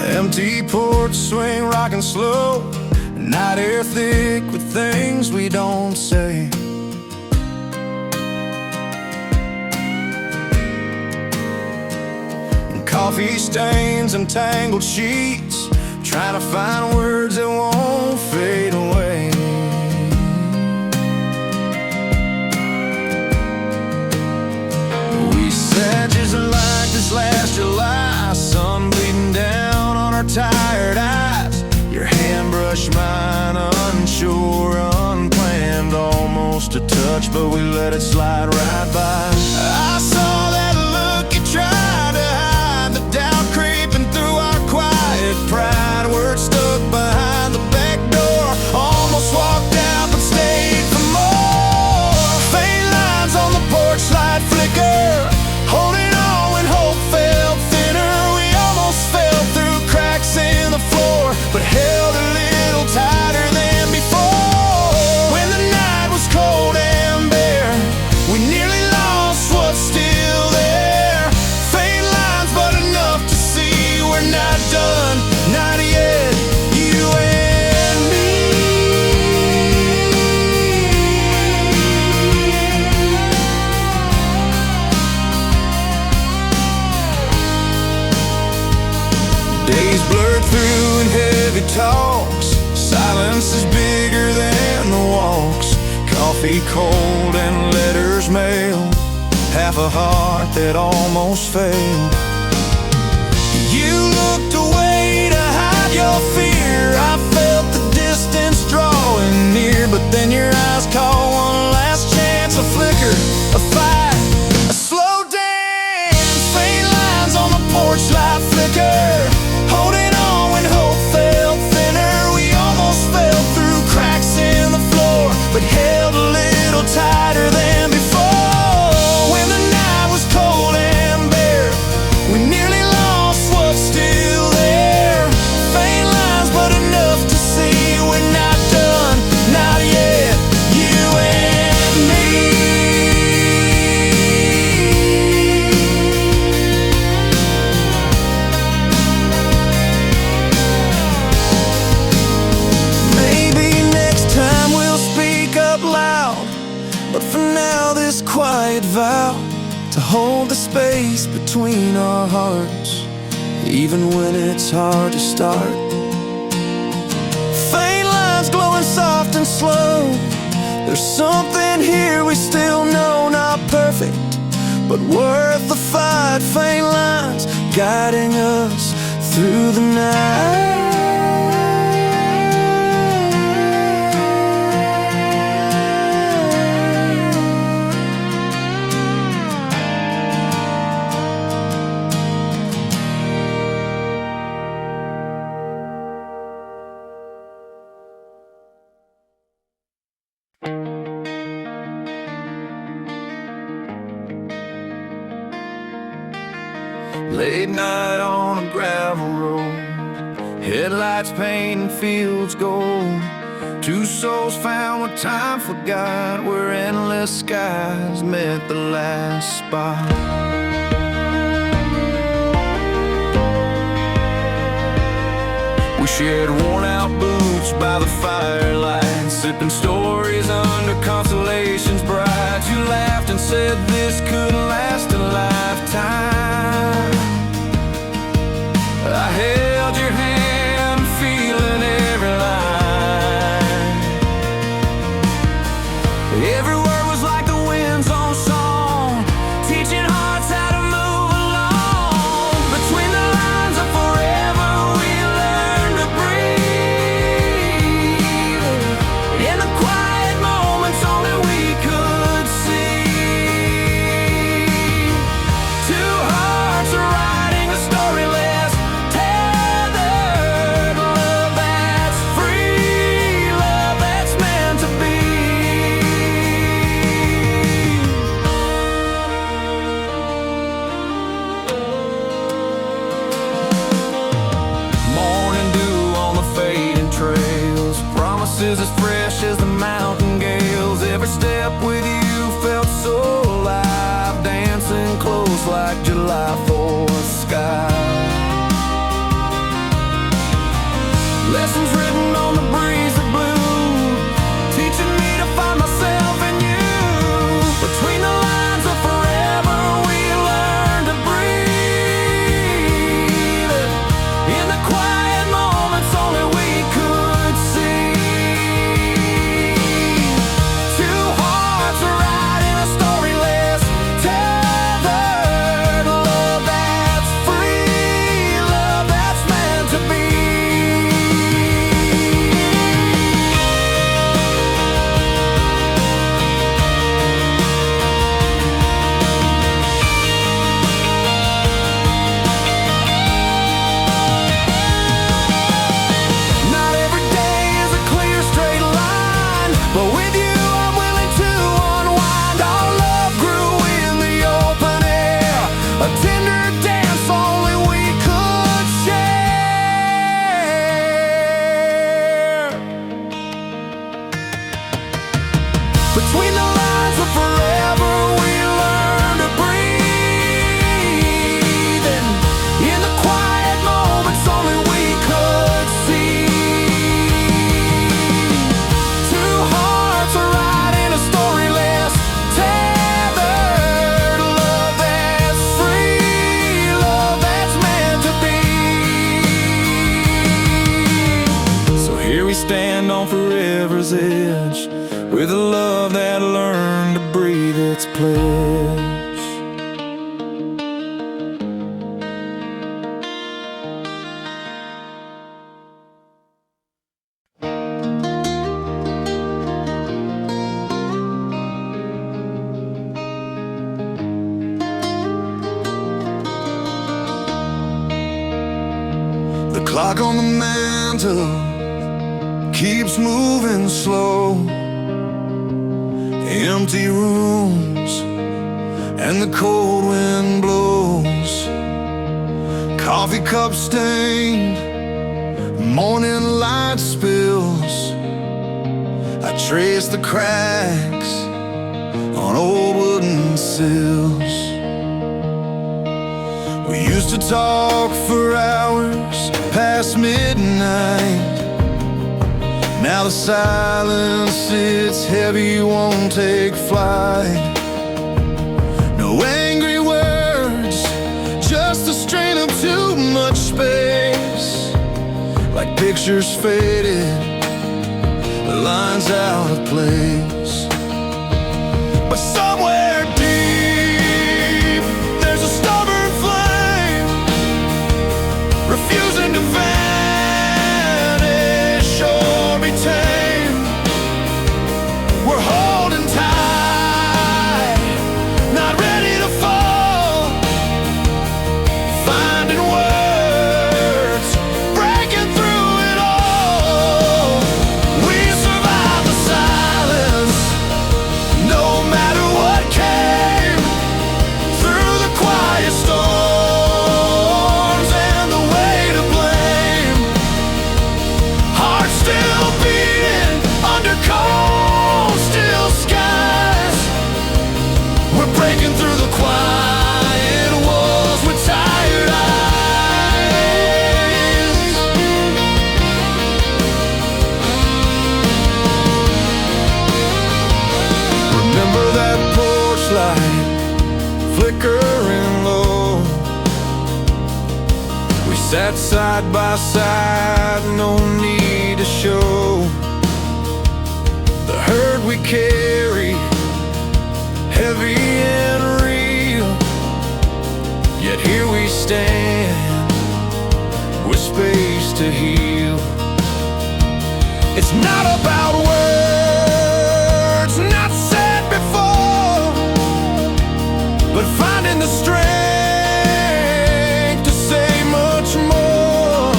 Empty porch swing, rockin' slow, night air thick with things we don't say. Coffee stains and tangled sheets, trying to find words that won't fade away. We sat just like this last July, sun bleeding down on our tired eyes. Your hand brushed mine, unsure, unplanned, almost a touch, but we let it slide right by. I saw that look you tried to hide, the doubt creeping through our quiet pride. Words stuck behind the back door, almost walked out but stayed for more. Faint lines on the porch light flicker, holding on when hope felt thinner. We almost fell through cracks in the floor, but held a little tighter than before. When the night was cold and bare, we nearly lost what's still there. Faint lines, but enough to see we're not done, not yet, you and me. Days blurred through in heavy talks, silence is bigger than the walks. Coffee cold and letters mailed, half a heart that almost failed. You looked away to hide your fear, I felt the distance drawing near. But then your eyes caught one last chance, a flicker, a fight, a slow dance. Faint lines on the porch light flicker, holding on when hope felt thinner. We almost fell through cracks in the floor, but held a little tighter than before. When the night was cold and bare, we nearly lost what's still there. Faint lines, but enough to see we're not done, not yet, you and me. Maybe next time we'll speak up loud, but for now this quiet vow to hold the space between our hearts, even when it's hard to start. Faint lines glowing soft and slow, there's something here we still know, not perfect, but worth the fight. Faint lines guiding us through the night. Late night on a gravel road, headlights painting fields gold. Two souls found what time forgot, where endless skies met the last spot. We shared worn out boots by the firelight, sipping stories under constellations bright. You laughed and said this couldn't last a lifetime. I held your hand, feeling every line. Every word was like the wind's own song, teaching hearts how to move along. Between the lines of forever we learned to breathe. In the quiet moments only we could see. Two hearts writing a story less, lessons written on the breeze that blew, teaching me to find myself in you. Between the lines of forever, we learned to breathe. In the quiet moments only we could see. Two hearts riding a storyless tethered. Love that's free, love that's meant to be. Not every day is a clear straight line, but with you I'm willing to unwind. Our love grew in the open air, a tender dance only we could share. Between the lines of forever, we learned to breathe. And in the quiet moments only we could see. Two hearts are riding a storyless tethered. Love that's free, love that's meant to be. So here we stand on forever's edge, with a love that learned to breathe its pledge. The clock on the mantle keeps moving slow. Empty rooms and the cold wind blows. Coffee cup stained, morning light spills. I trace the cracks on old wooden sills. We used to talk for hours past midnight. Now the silence sits heavy, won't take flight. No angry words, just a strain of too much space. Like pictures faded, the lines out of place. But somewhere deep, there's a stubborn flame, refusing to vanish or be tame. We're holding tight, not ready to fall, finding words, breaking through it all. We survive the silence, no matter what came, through the quiet storms and the weight of blame. Hearts still beating under cold, still skies. We're breaking through the quiet walls with tired eyes. Remember that porch light flickering low? We sat side by side, no need to show. The hurt we carry, heavy and real. Yet here we stand, with space to heal. It's not about words not said before, but finding the strength to say much more.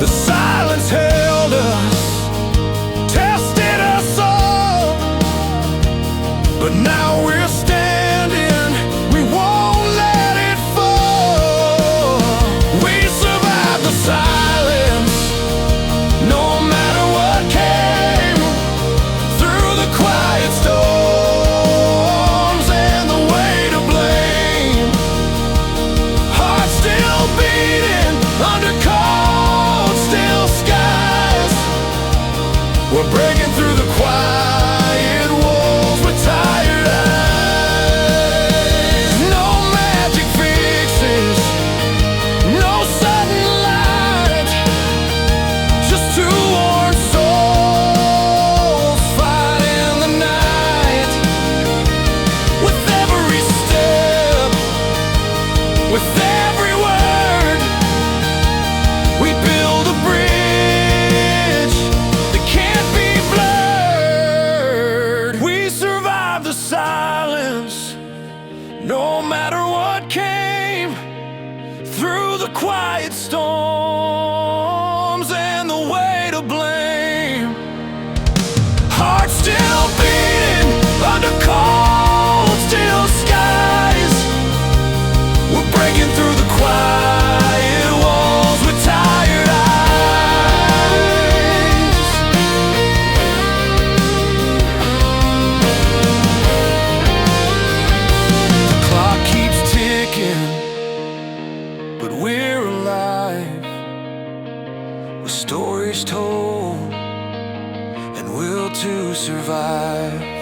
The silence held us, tested us all, but now we're standing, we won't let it fall. We survived the silence, no matter what came, through the quiet storms and the weight of blame. Hearts still beating under cold, still under cold steel skies. We're breaking through the quiet walls with tired eyes. The clock keeps ticking, but we're alive, with stories told and will to survive.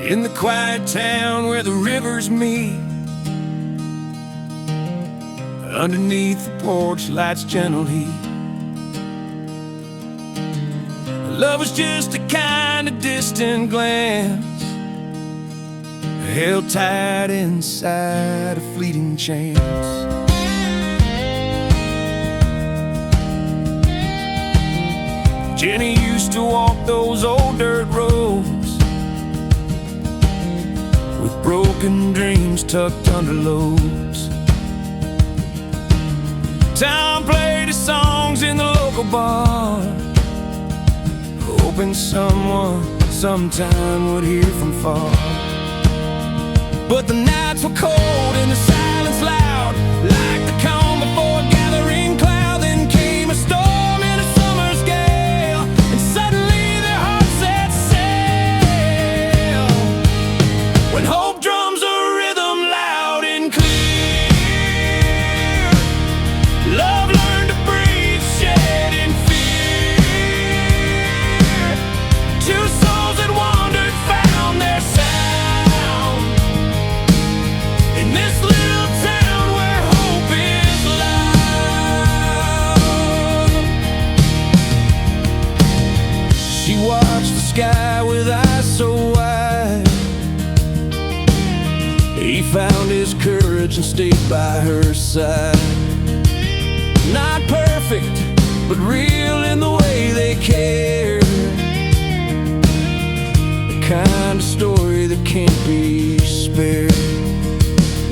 In the quiet town where the rivers meet, underneath the porch light's gentle heat, love is just a kind of distant glance, held tight inside a fleeting chance. Jenny used to walk those old dirt roads, with broken dreams tucked under loads. Tom played his songs in the local bar, hoping someone sometime would hear from far. But the nights were cold and the silence loud, like the calm before a gathering cloud. Then came a storm and a summer's gale, and suddenly their hearts set sail. When hope drums a rhythm loud and clear, love learned to breathe, shedding fear. Two souls that wandered found their sound in this little town where hope is loud. She watched the sky with eyes so wide. He found his courage and stayed by her side. Not perfect, but real in the way they cared. The kind of story that can't be spared.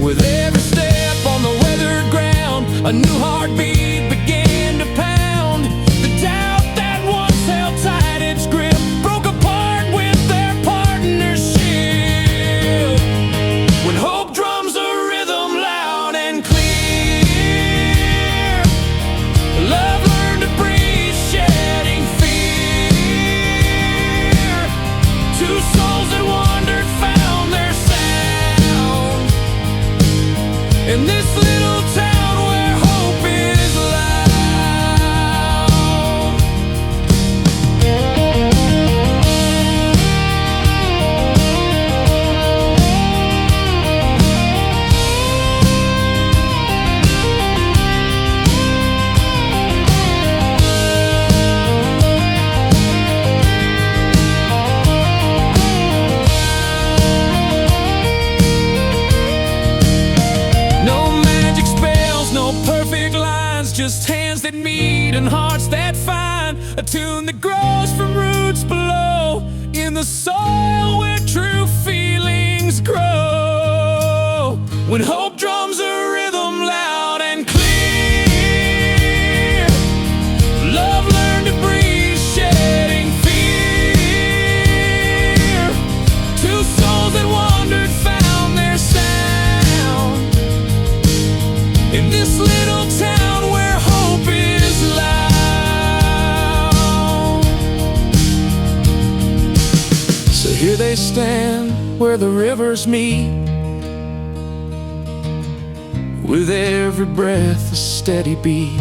With every step on the weathered ground, a new heartbeat began to pound. The doubt that once held tight its grip broke apart with their partnership. When hope drums a rhythm loud and clear, love learned to breathe, shedding fear. Two souls that wandered found their sound in this little town where hope is loud. No magic spells, no perfect lines, just hands that meet and hearts that find a tune that grows from roots below, in the soil where true feelings grow. When hope drums a rhythm loud and clear, love learned to breathe, shedding fear. Two souls that wandered found their sound in this little town where hope is loud. So here they stand where the rivers meet, with every breath a steady beat.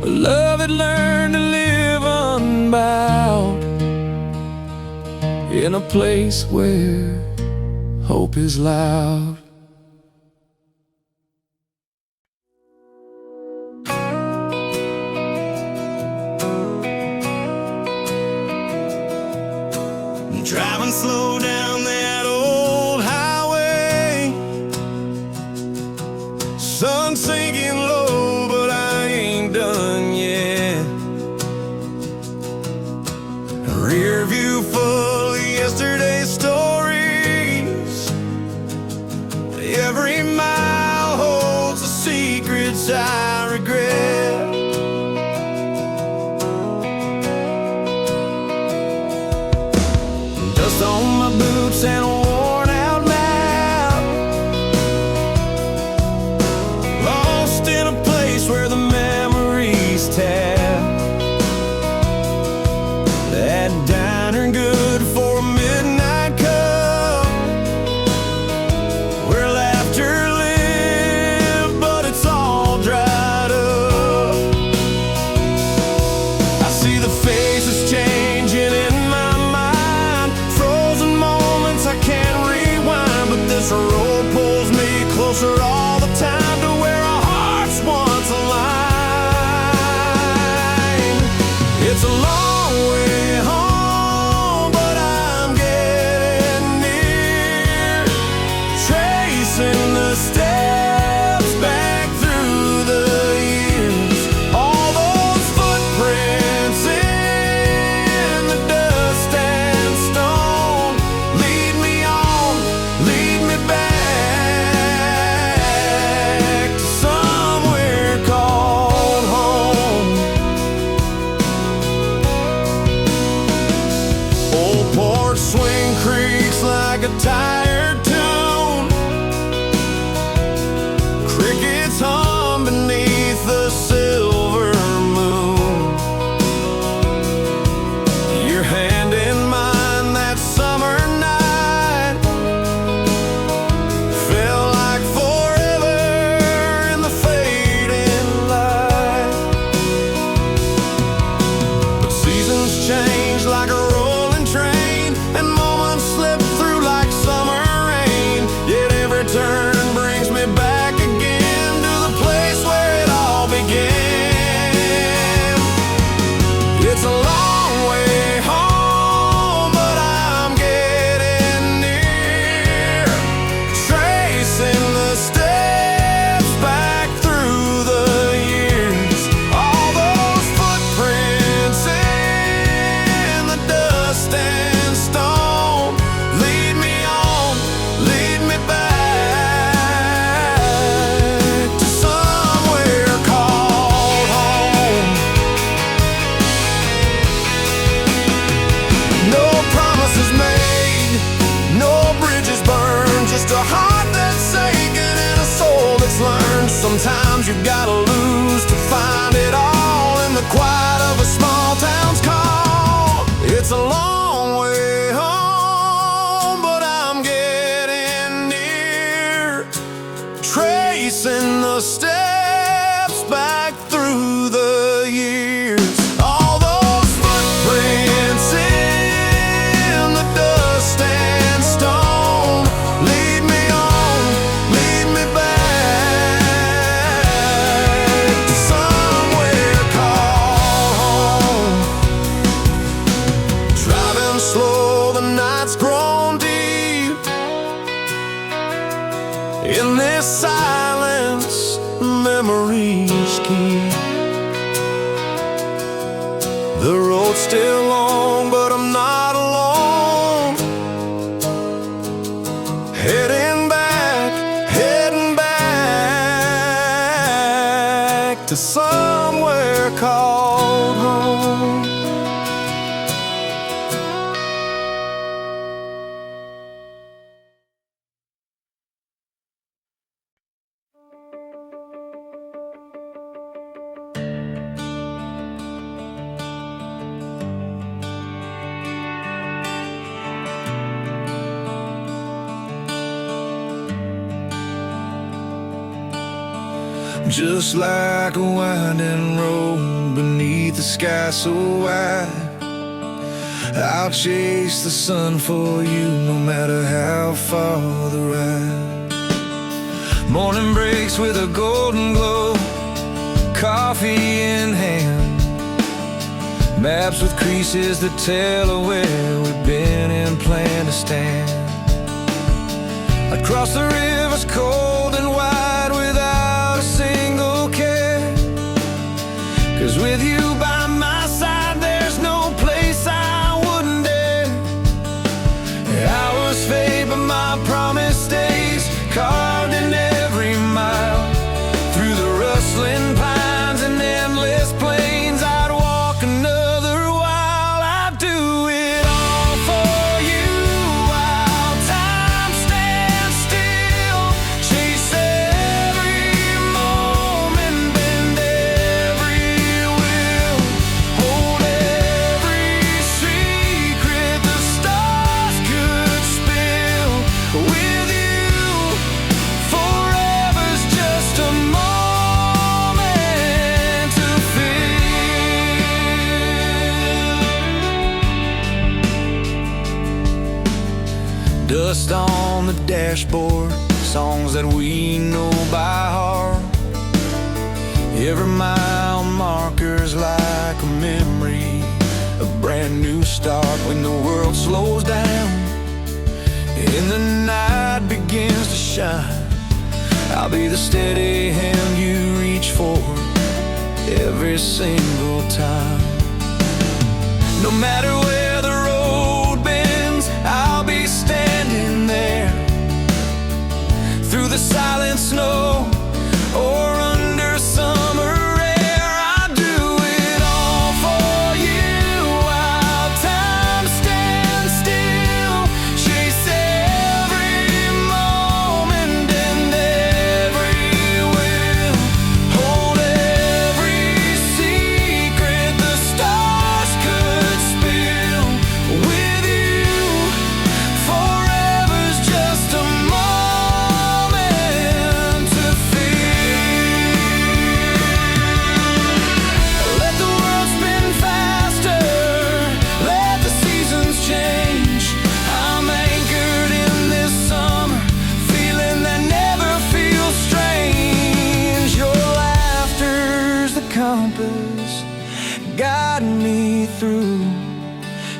A love that learned to live unbowed in a place where hope is loud. Sun sinking low, but I ain't done yet. A rear view full of yesterday's stories. Every mile holds the secrets I regret. Dust on my boots and a worn out map, lost in a place where the memories tap. That diner good for a midnight cup, where laughter lived, but it's all dried up. I see the faces changing in my mind, frozen moments I can't rewind, but this road pulls me closer all the time to where our hearts once aligned. It's a long way home, but I'm getting near, tracing the steps back through the years. All those footprints in the dust and stone lead me on, lead me back to somewhere called home. Old porch swing creaks like a tired tune, crickets hum beneath the silver moon. Your hand in mine that summer night felt like forever in the fading light. But seasons change like a rolling train, and moments slip through like summer rain. Yet every turn brings me back again to the place where it all began. It's a long way home, but I'm getting near, tracing the steps back through the years. All those footprints in the dust and stone lead me on, lead me back to somewhere called home. No promises made, no bridges burned, just a heart that's aching and a soul that's learned. Sometimes you gotta lose to find it all in the quiet of a small town's call. It's a long way home, but I'm getting near, tracing the steps back through the years. All those footprints in the dust and stone lead me on, lead me back to somewhere called home. Driving slow, the night's grown deep. In this silence, memories keep. The road's still long, but I'm not alone. Heading back to somewhere called home. Just like a winding road beneath the sky so wide, I'll chase the sun for you no matter how far the ride. Morning breaks with a golden glow, coffee in hand, maps with creases that tell of where we've been and plan to stand. I'd cross the rivers cold and wide without dust on the dashboard, songs that we know by heart. Every mile marker's like a memory, a brand new start. When the world slows down and the night begins to shine, I'll be the steady hand you reach for every single time. No matter where the road bends, I'll be standing there. Through the silent snow or under summer air, I'll do it all for you while time stands still. Chase every moment and every will. Hold every secret the stars could spill. With you, forever's just a moment to feel. Let the world spin faster, let the seasons change. I'm anchored in this summer, feeling that never feels strange. Your laughter's the compass, guiding me through.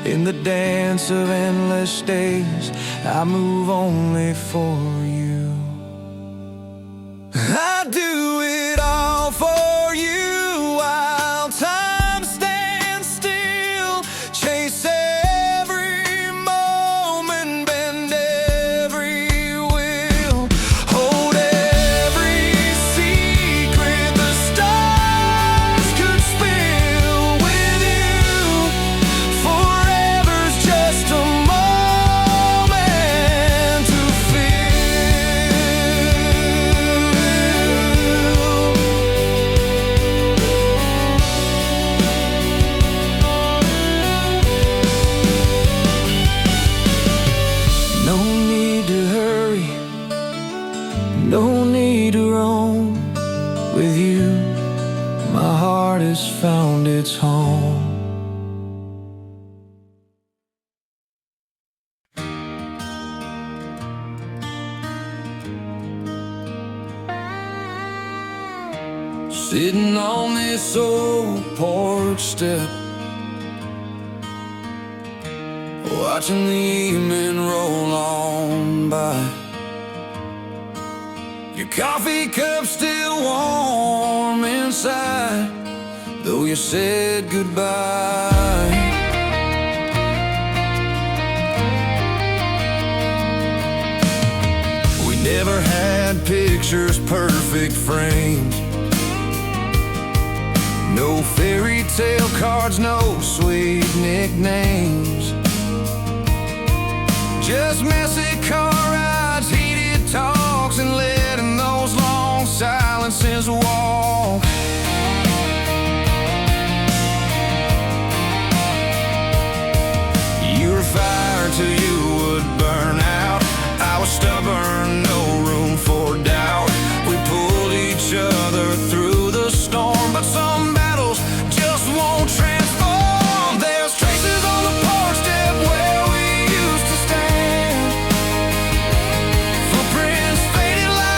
In the dance of endless days, I move only for you. I do it all for you while time stands still. Chase every moment, bend every will. Hold every secret the stars could spill. With you, forever's just a moment to feel. No need to hurry, no need to roam. With you, my heart has found its home. Sitting on this old porch step, watching the evening roll on by. Your coffee cup still warm inside, though you said goodbye. We never had pictures perfect framed, no fairy tale cards, no sweet nicknames. Just messy car rides, heated talks, and letting those long silences walk. You were fire till you would burn out. I was stubborn, no room for doubt. We pulled each other through the storm, but some battles just won't transform. There's traces on the porch step where we used to stand, footprints faded like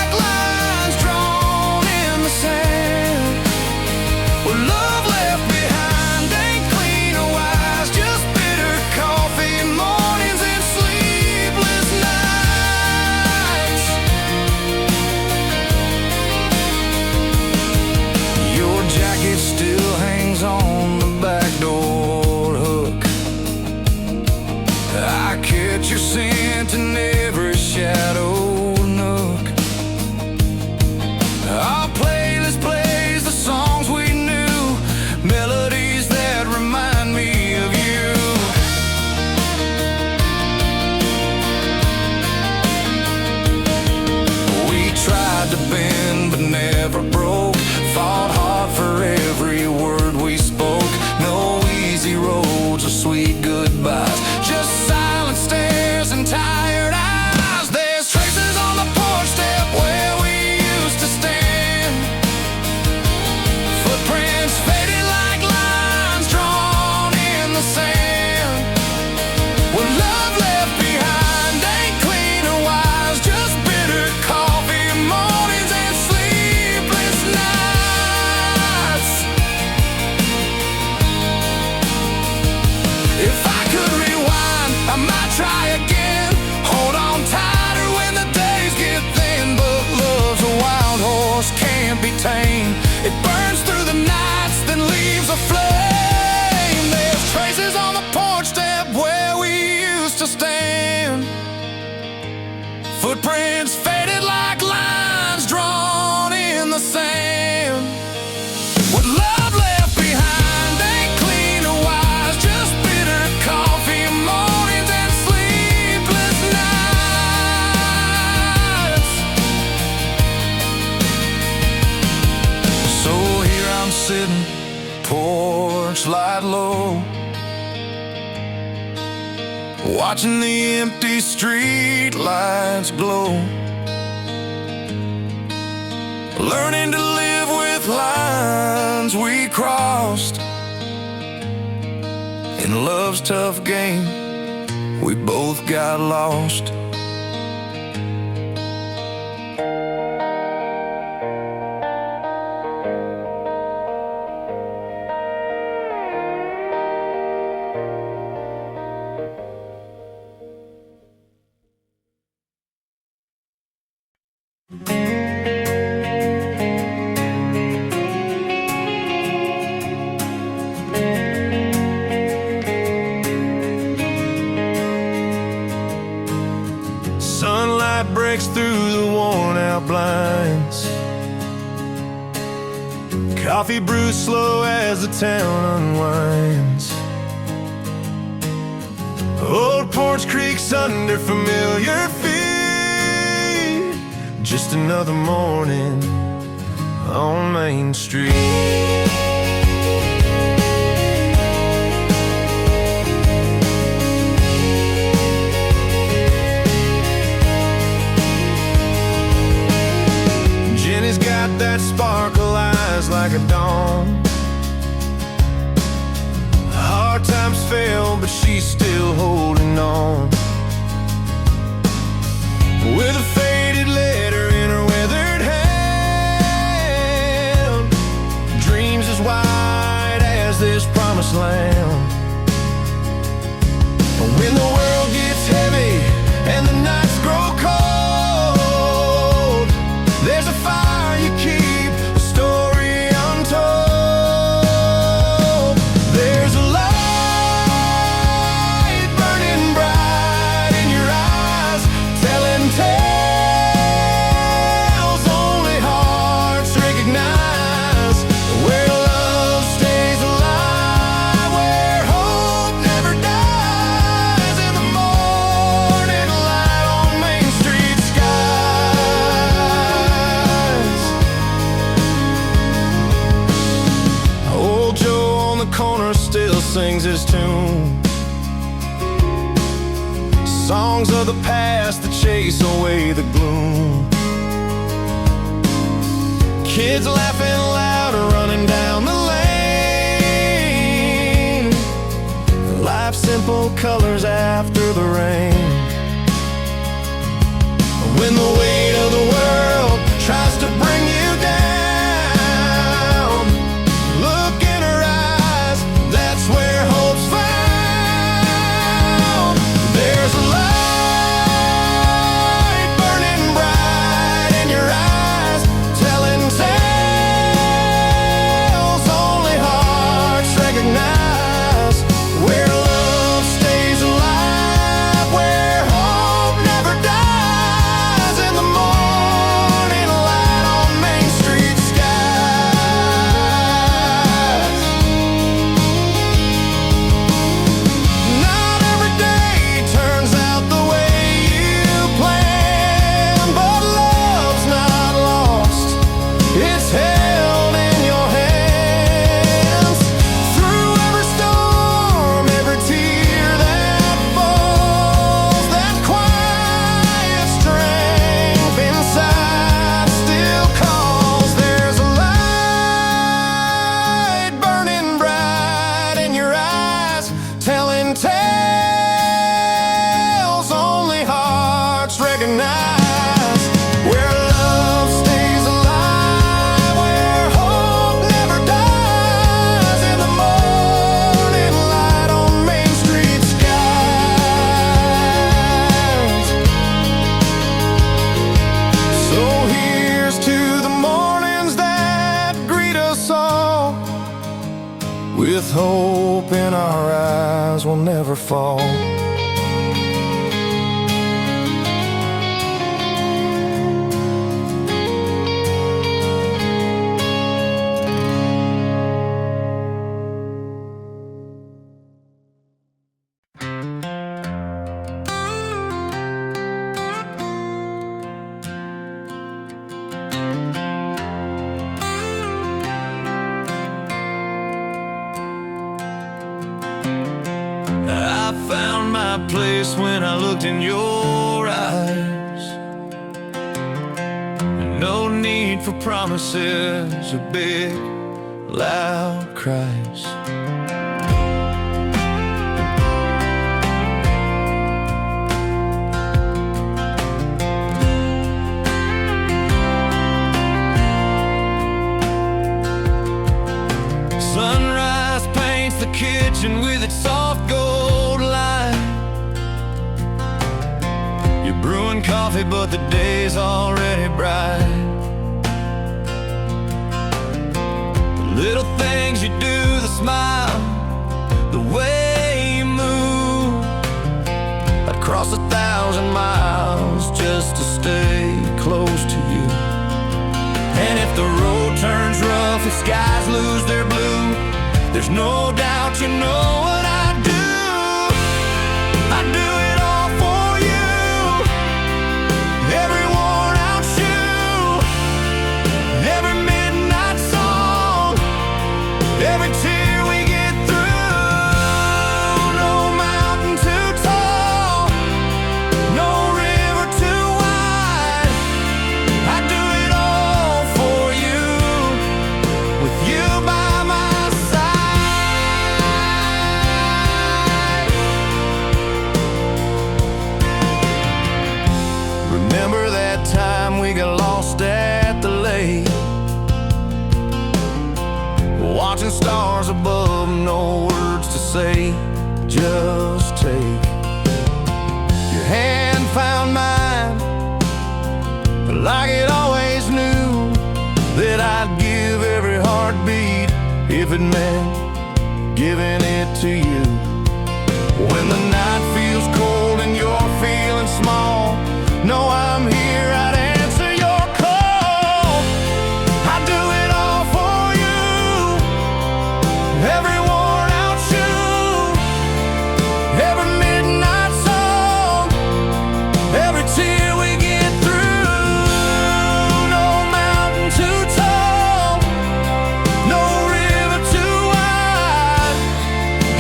force can't be tamed. It burns through the nights, then leaves a flame. There's traces on the porch step where we used to stand. Footprints faded like lines drawn in the sand. What love left behind ain't clean or wise, just bitter coffee mornings and sleepless nights. So here I'm sitting, porch light low, watching the empty street lights glow, learning to live with lines we crossed. In love's tough game, we both got lost. Sunlight breaks through the worn-out blinds. Coffee brews slow as the town unwinds. Old porch creaks under familiar feet. Just another morning on Main Street. Jenny's got that sparkle eyes like a dawn. Hard times fail, but she's still holding on. With a faded letter in her weathered hand, dreams as wide as this promised land. When the world gets heavy and the nights grow cold, there's a fire you keep, a story untold. There's a light burning bright in your eyes, telling tales only hearts recognize. Where love stays alive, where hope never dies. In the morning light on Main Street skies. Old Joe on the corner still sings his tune. Songs of the past that chase away the gloom. Kids laughing loud, running down the lane. Life's simple colors after the rain. When the weight of the world tries to bring you down, look in her eyes, that's where hope's found. There's a light burning bright in your eyes, telling tales only hearts recognize. Where love stays alive, where hope never dies. In the morning with hope in our eyes, we'll never fall. I found my place when I looked in your eyes. No need for promises or big, loud cries. Sunrise paints the kitchen with its soft gold light. You're brewing coffee, but the day's already bright. The little things you do, the smile, the way you move. I'd cross 1,000 miles just to stay close to you. And if the road turns rough, if skies lose their blue, there's no doubt you know what I do. I do it all for you. Every worn out shoe, every midnight song, every tear we get through. No mountain too tall, no river too wide. I do it all for you, with you by my side. Remember that time we got lost at the lake, watching stars above, no words to say, just take. Your hand found mine, like it always knew that I'd give every heartbeat if it meant giving it to you. When the night feels cold and you're feeling small, know I'm here, I'd answer your call. I do it all for you. Every worn out shoe, every midnight song, every tear we get through. No mountain too tall, no river too wide.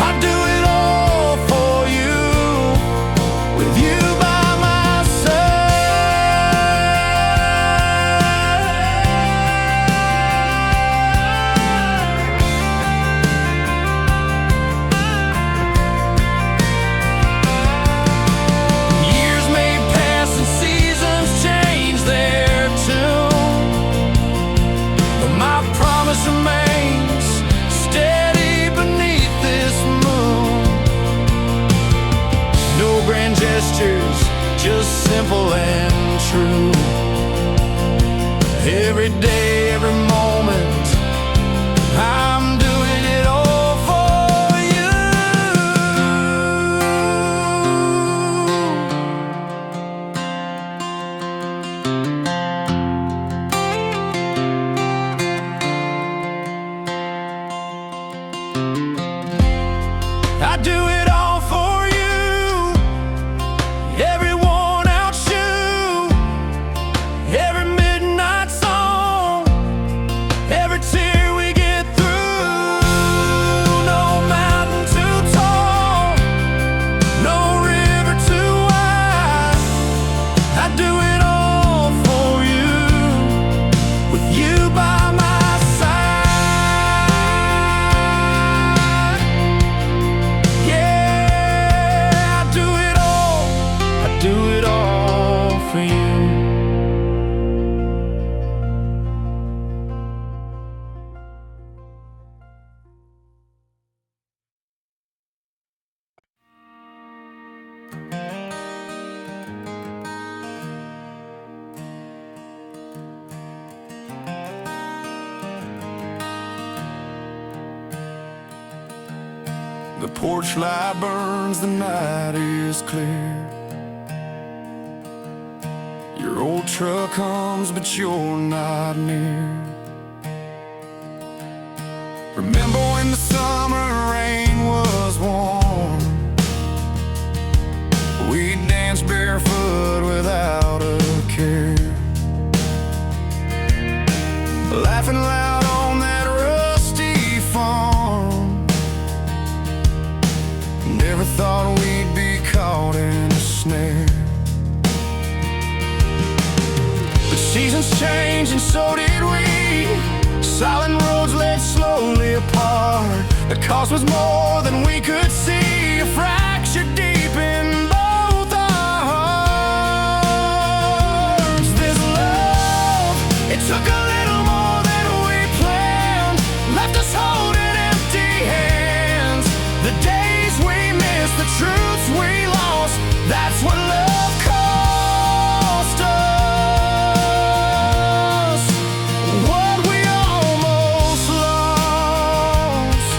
I do it all for you, with you by my side. Years may pass and seasons change their tune, but my promise remains steady beneath this moon. No grand gestures, just simple and true. Every day, every moment, I'm doing it all for you. I do it all for you. Every worn out shoe, every midnight song, The porch light burns, the night is clear. Your old truck comes, but you're not near. Remember when the summer rain was warm? We'd dance barefoot without a care, laughing loud on that rusty farm. Never thought we'd be caught in a snare. But seasons changed and so did we. Silent roads led slowly apart. The cost was more than we could see. A fracture deep in both our hearts. This love, it took a little more than we planned. Left us holding empty hands. The days we missed, the truths we lost. That's what love cost us. What we almost lost.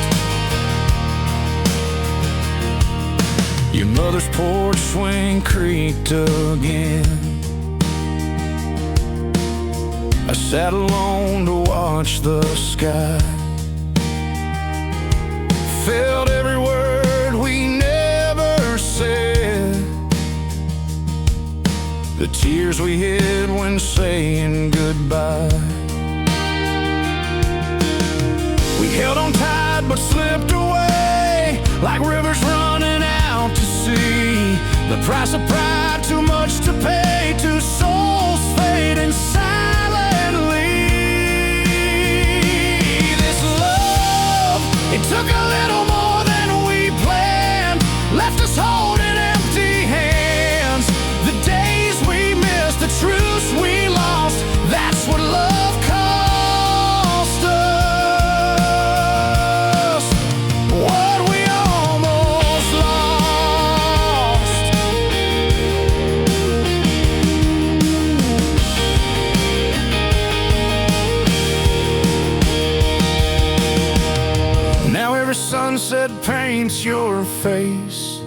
Your mother's porch swing creaked again. I sat alone to watch the sky. Felt every word we never said. The tears we hid when saying goodbye. We held on tight but slipped away, like rivers running out to sea. The price of pride, too much to pay. Two souls fading silently. This love, it took a little more than we planned. Left us holding empty hands. The days we missed, the truths we lost. That's what love cost us. What we almost lost. Now every sunset paints your face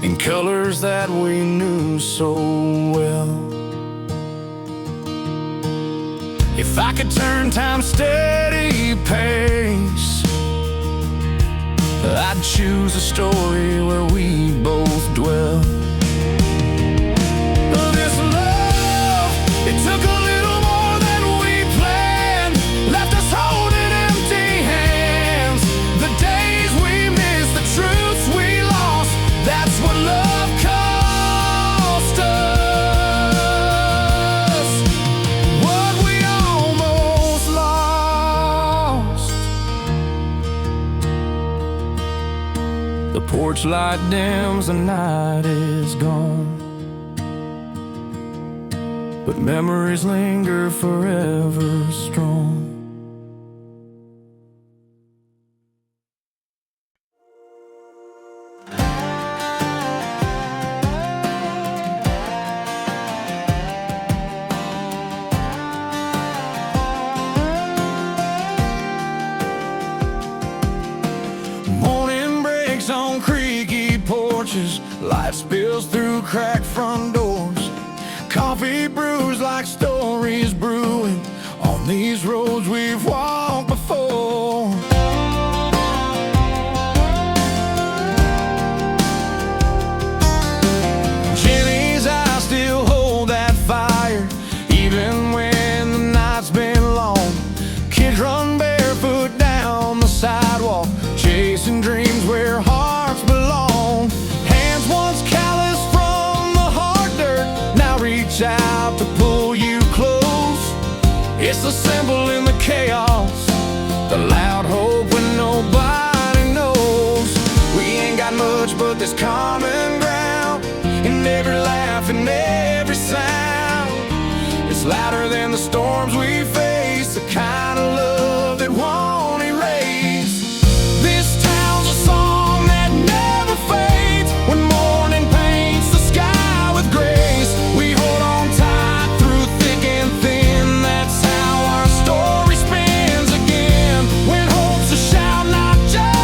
in colors that we knew so well. If I could turn time's steady pace, I'd choose a story where we both dwell. This love, it took a little more than we planned. Left us holding empty hands. The days we missed, the truths we lost. That's what love cost us. What we almost lost. The porch light dims, the night is gone, but memories linger forever strong. Morning breaks on creaky porches. Light spills through cracked front doors. Coffee brews like stories brewing on these roads we've walked before. Jenny's eyes still hold that fire, even when the night's been long. Kids run barefoot down the sidewalk, chasing dreams where hearts belong. Hands once calloused from the hard dirt now reach out to pull you close. It's the simple in the chaos, the loud hope when nobody knows. We ain't got much but this common ground, in every laugh and every sound. It's louder than the storms we face, the kind of love that won't erase. This town's a song that never fades. When morning paints the sky with grace, we hold on tight through thick and thin. That's how our story spins again. When hope's a shout, not just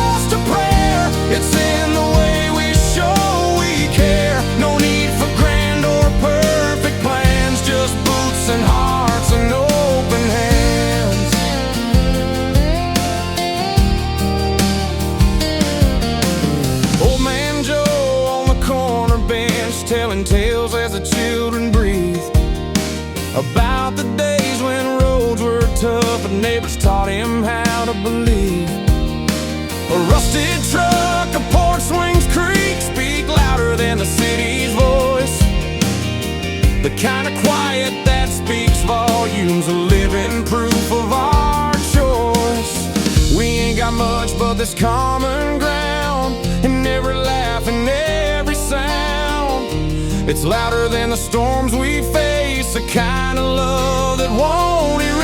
but neighbors taught him how to believe. A rusted truck, a porch swings creak, speak louder than the city's voice. The kind of quiet that speaks volumes, a living proof of our choice. We ain't got much, but there's common ground in every laugh and every sound. It's louder than the storms we face, a kind of love that won't erase.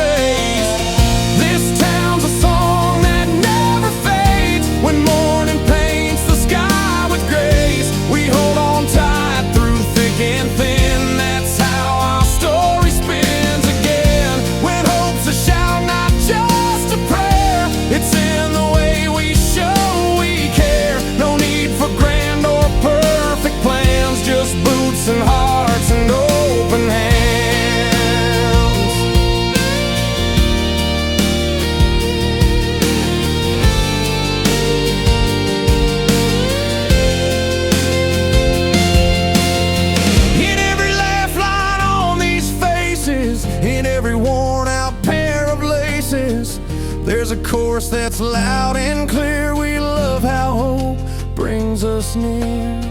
This town's a song that never fades. When morning paints the sky with grace, we hold on tight through thick and thin. That's how our story spins again. When hope's a shout, not just a prayer, it's in the way we show we care. No need for grand or perfect plans, just boots and hearts and open hands. In every laugh line on these faces, in every worn out pair of laces, there's a chorus that's loud and clear. We love how hope brings us near.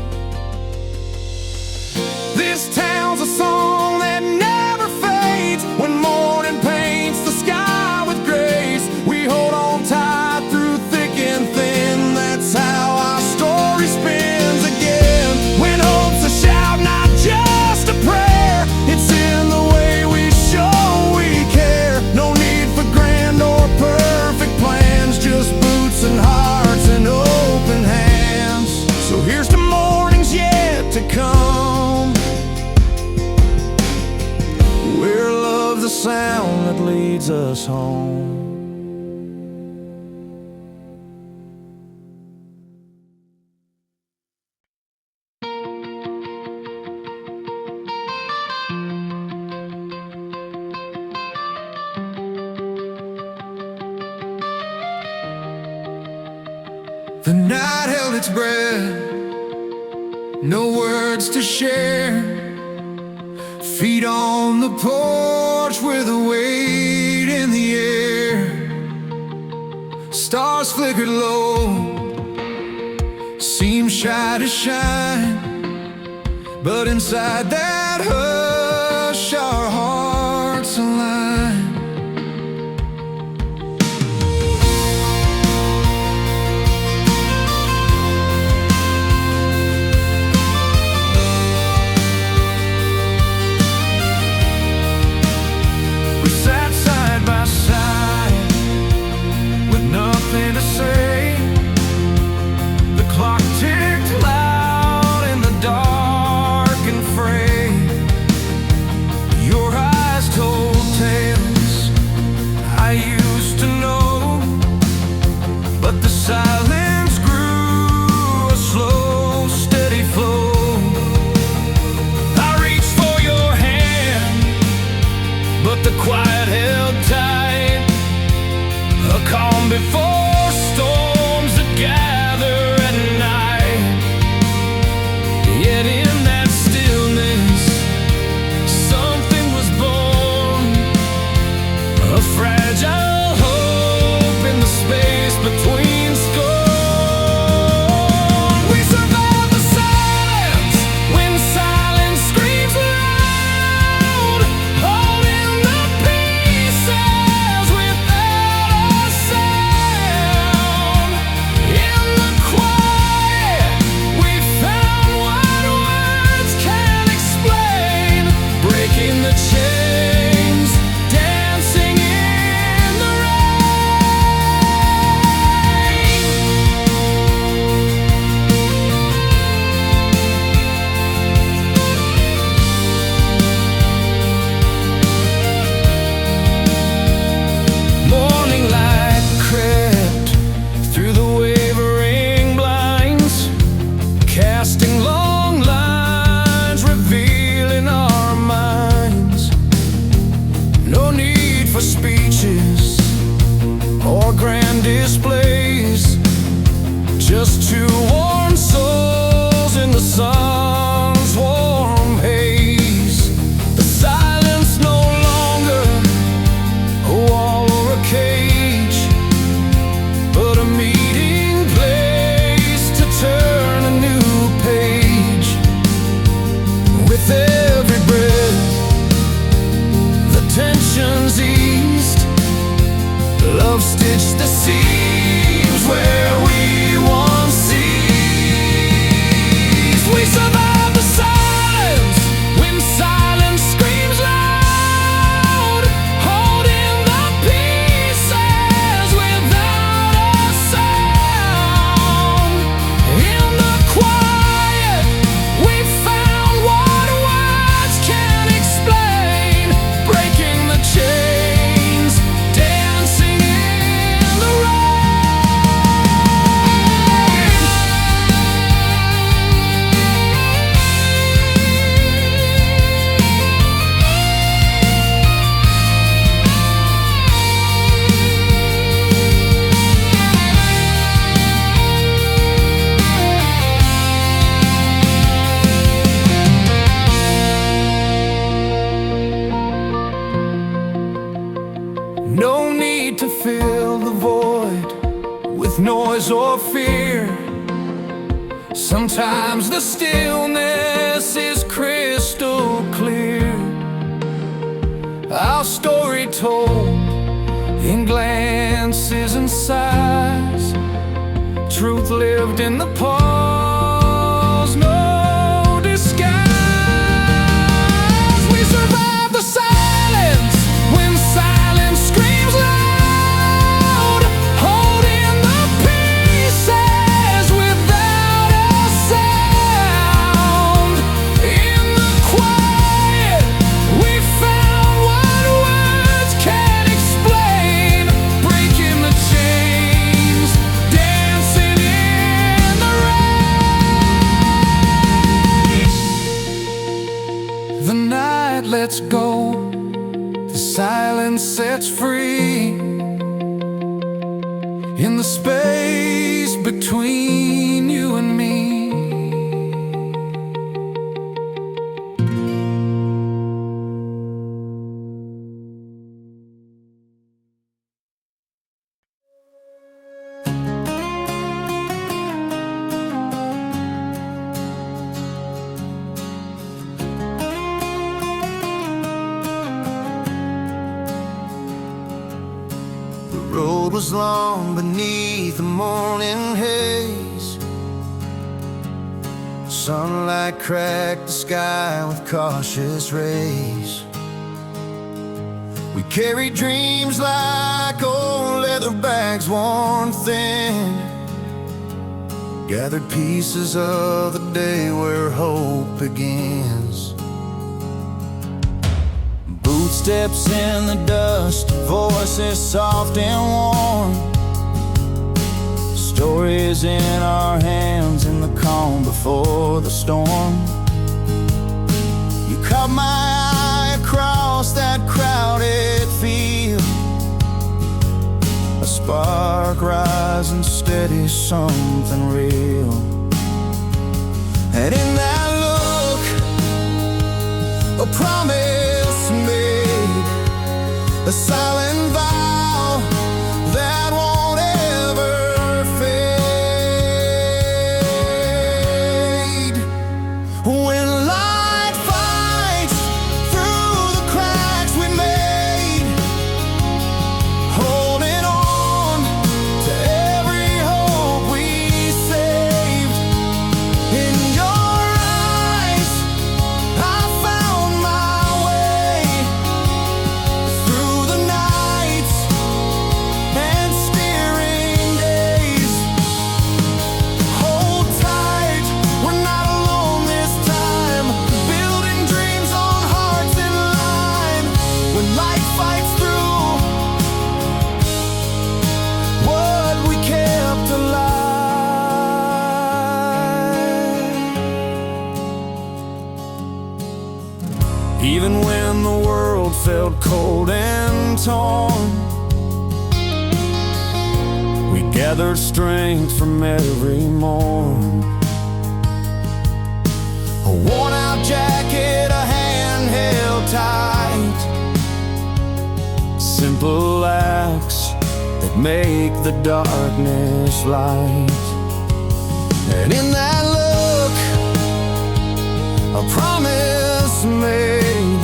This town's a song that never fades. When morning paints the sky with grace, we hold on tight through thick and thin. That's how our story spins again. When hope's a shout, not just a prayer, it's in the way we show we care. No need for grand or perfect plans, just boots and hearts and open hands. So here's to mornings yet to come, where love's the sound that leads us home. The night held its breath, no words to share. Feet on the porch with a weight in the air. Stars flickered low, seemed shy to shine, but inside that hush our hearts align. Silence grew, a slow, steady flow. I reached for your hand, but the quiet held tight. A calm before storms that gather at night. Yet in that stillness, something was born, a fragile hope in the space between. Just two warm souls in the sun's warm haze. The silence no longer a wall or a love stitch the seams where we once ceased. We survived the silence when silence screams loud, holding the pieces without a sound. In the quiet, we found what words can't explain, breaking the chains, dancing in the no need to fill the void with noise or fear. Sometimes the stillness is crystal clear. Our story told in glances and sighs, truth lived in the pause, no disguise. We survived the silence when silence screams loud, holding the pieces without a sound. In the quiet, we found what words can't explain, breaking the chains, dancing in the rain. The night lets go, the silence sets free. In the space between you and me, the road was long beneath the morning haze. Sunlight cracked the sky with cautious rays. We carried dreams like old leather bags worn thin, gathered pieces of the day where hope begins. Footsteps in the dust, voices soft and warm, stories in our hands in the calm before the storm. You caught my eye across that crowded field, a spark rising steady, something real. And in that look, a promise made, a silent vow that won't ever fade. When light fights through the cracks we made, holding on to every hope we saved. In your eyes, I found my way through the nights and steering days. Hold tight, we're not alone this time, building dreams on hearts in line. When light fights through what we kept alive. Even when the world felt cold and torn, we gathered strength from every morn. A worn-out jacket, a hand held tight, simple acts that make the darkness light. And in that look, a promise made,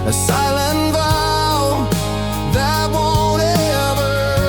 a silent vow that won't ever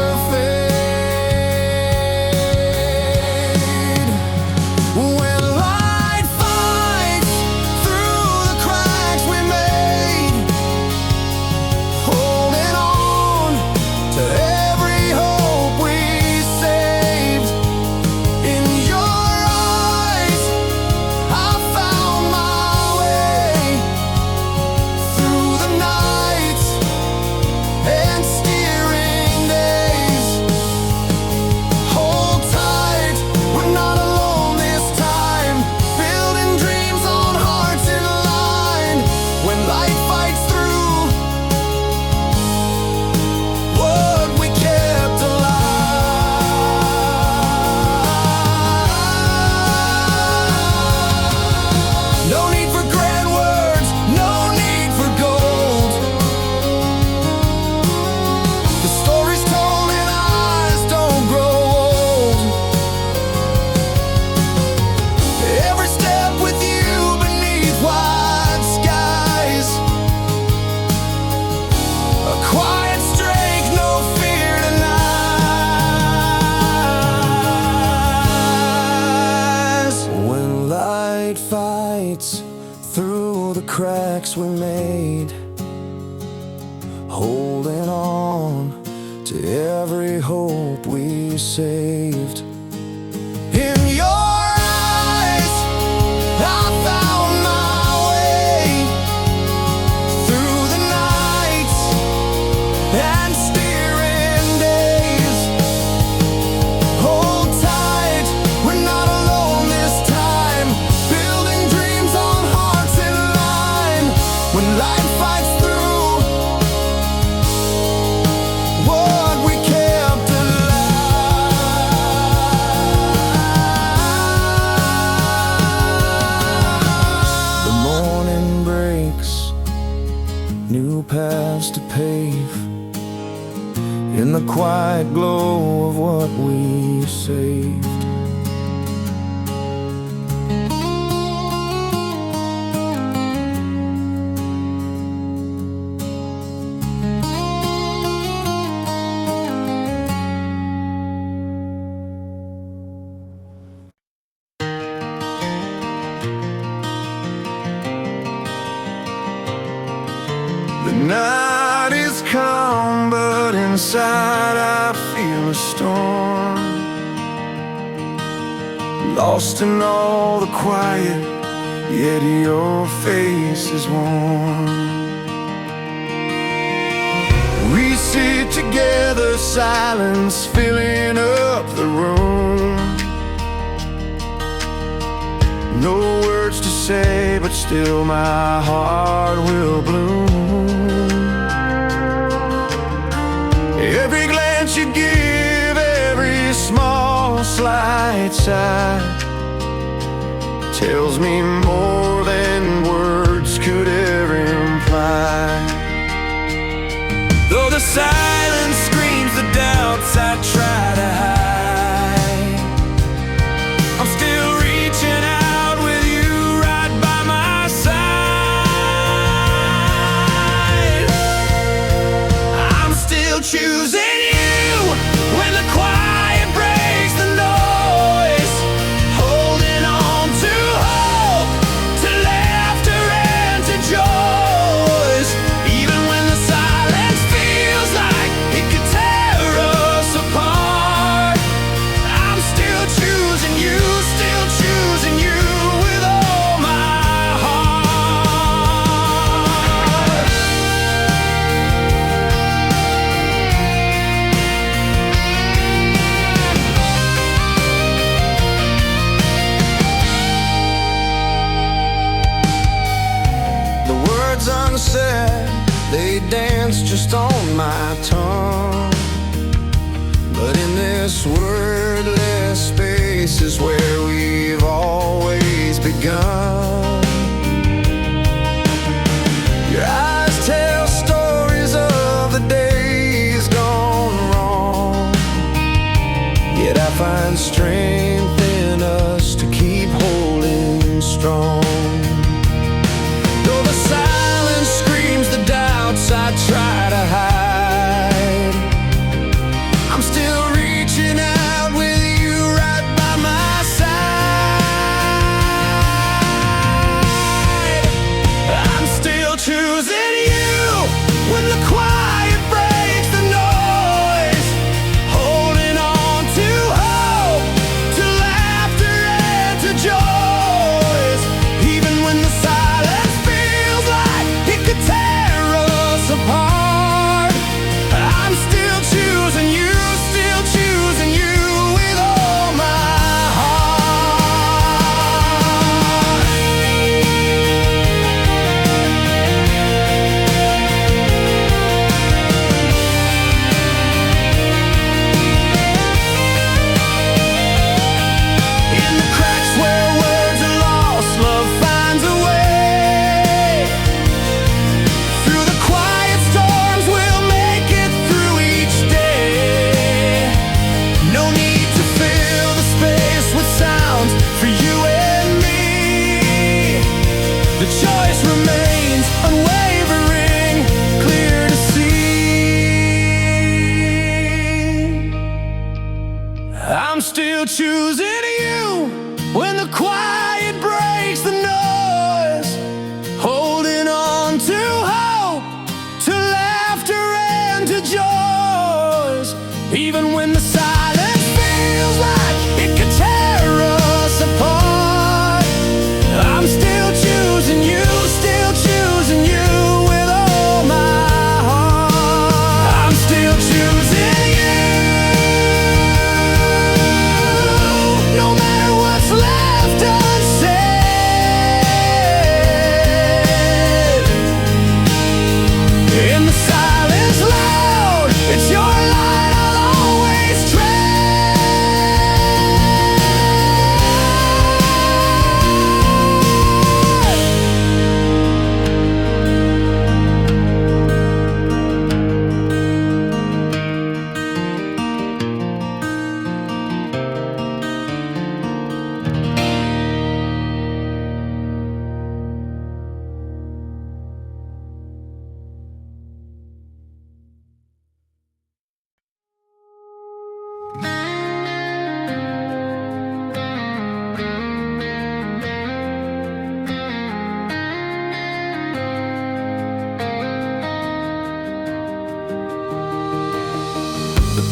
cracks we made, holding on to every hope we saved. In your eyes, I found my way through the nights and steering days. Hold tight, we're not alone this time, building dreams on hearts in line. When light fights through what we kept alive. The morning breaks, new paths to pave, in the quiet glow of what we saved. The night is calm, but inside I feel a storm. Lost in all the quiet, yet your face is warm. We sit together, silence filling up the room. No words to say, but still my heart will bloom. Every glance you give, every small slight sigh tells me more than words could ever imply. Though the silence screams the doubts I try to hide, I'm still reaching out with you right by my side. I'm still choosing you when the quiet breaks the noise, holding on to hope, to laughter and to joys. Even when the silence feels like it could tear us apart, I'm still choosing you with all my heart. The words unsaid, they dance just on my tongue. But in this wordless space is where we've always begun. Your eyes tell stories of the days gone wrong, yet I find strength in us to keep holding strong. Though the silence screams the doubts I try to hide, I'm still reaching out with you right by my side. I'm still choosing you when the quiet breaks the noise, holding on to hope, to laughter and to joys. Even when the silence feels like it could tear us apart, I'm still choosing you with all my heart. In the cracks where words are lost, love finds a way. Through the quiet storms, we'll make it through each day. No need to fill the space with sounds for you and me. The choice remains unwavering, clear to see. I'm still choosing you when the quiet breaks the noise, holding Even when the silence feels like it could tear us apart, I'm still choosing you, still choosing you with all my heart. I'm still choosing you, no matter what's left unsaid. In the silence loud, it's your light I'll always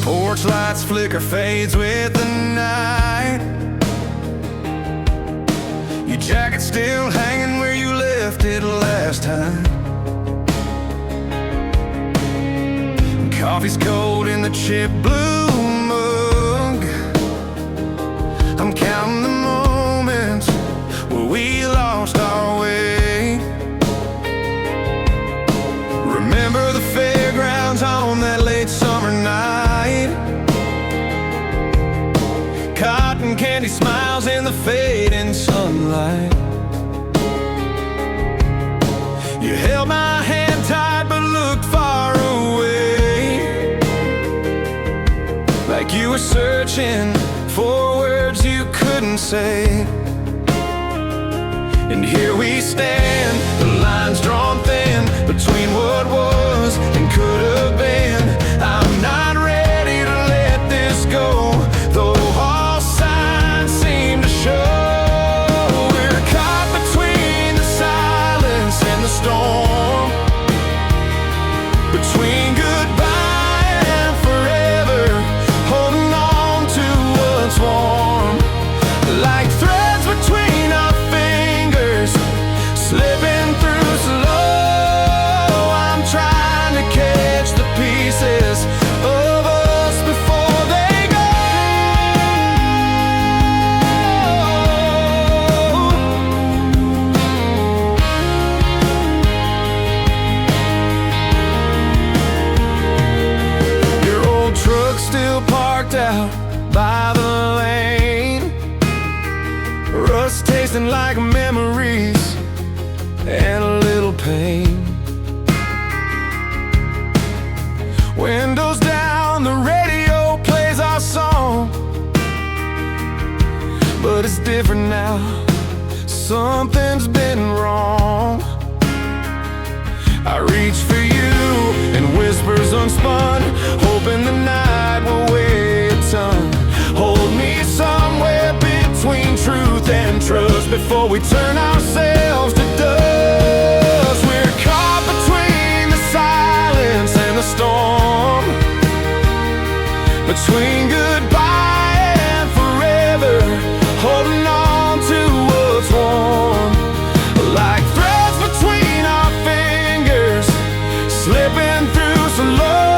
porch lights flicker, fades with the night. Your jacket still hanging where you left it last time. Coffee's cold in the chip blue mug. I'm counting the moments where we lost our way. Remember the fairgrounds on that late summer night. Cotton candy smiles in the fading sunlight. You held my hand tight but looked far away, like you were searching for words you couldn't say. And here we stand, the lines drawn thin between what was and could have been. I'm not ready to let this go, though all signs seem to show. We're caught between the silence and the storm, between goodbye and forever, holding on to what's warm. Like threads between our fingers, slipping through slow. I'm trying to catch the pieces of us before they go. Your old truck's still parked out by the lane, rust tasting like memories and a little pain. Windows down, the radio plays our song, but it's different now. Something's been wrong. I reach for you in whispers unspun, hoping the night will weigh a ton. Hold me somewhere between truth and trust before we turn ourselves to dust. We're caught between the silence and the storm, between goodbye and forever, holding on to what's warm. Like threads between our fingers, slipping through slow.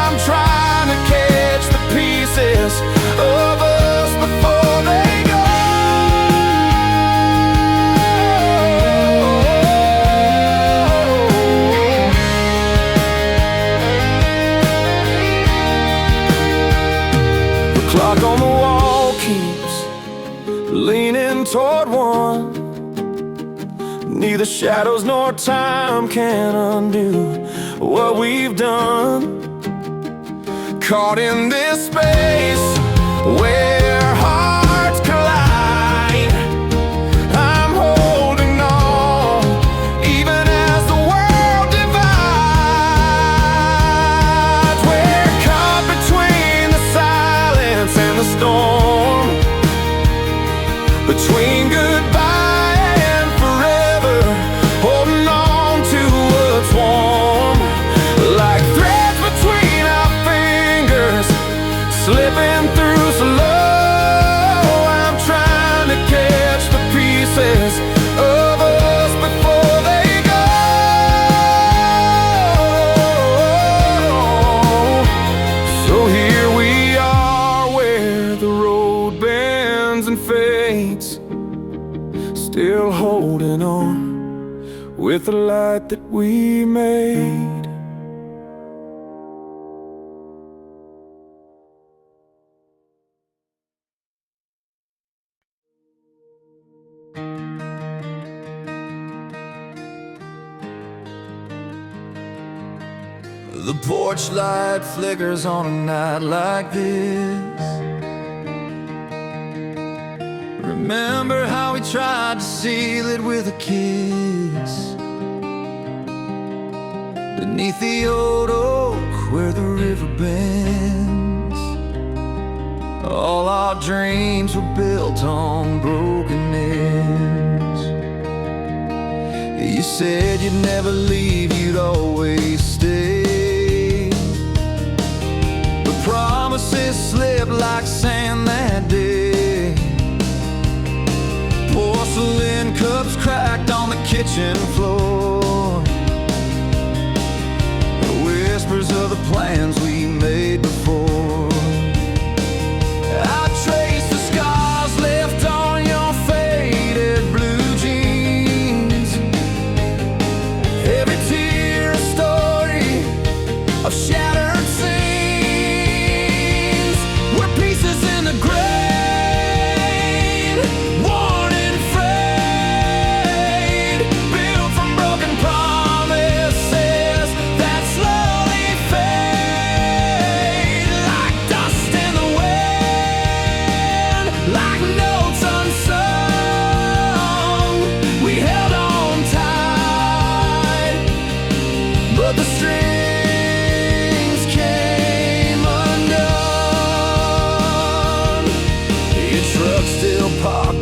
I'm trying to catch the pieces of us before they go. The clock on the wall keeps leaning toward one. Neither shadows nor time can undo what we've done. Caught in this space where hearts collide, I'm holding on, even as the world divides. We're caught between the silence and the storm, between goodbye and forever, holding on to what's warm. Like threads between our fingers, still holding on with the light that we made. The porch light flickers on a night like this. Remember how we tried to seal it with a kiss beneath the old oak where the river bends. All our dreams were built on broken ends. You said you'd never leave, you'd always stay, but promises slipped like sand that day. Porcelain cups cracked on the kitchen floor, the whispers of the plans we made before. I traced the scars left on your faded blue jeans. Every tear a story of shattered scenes. We're pieces in the grain,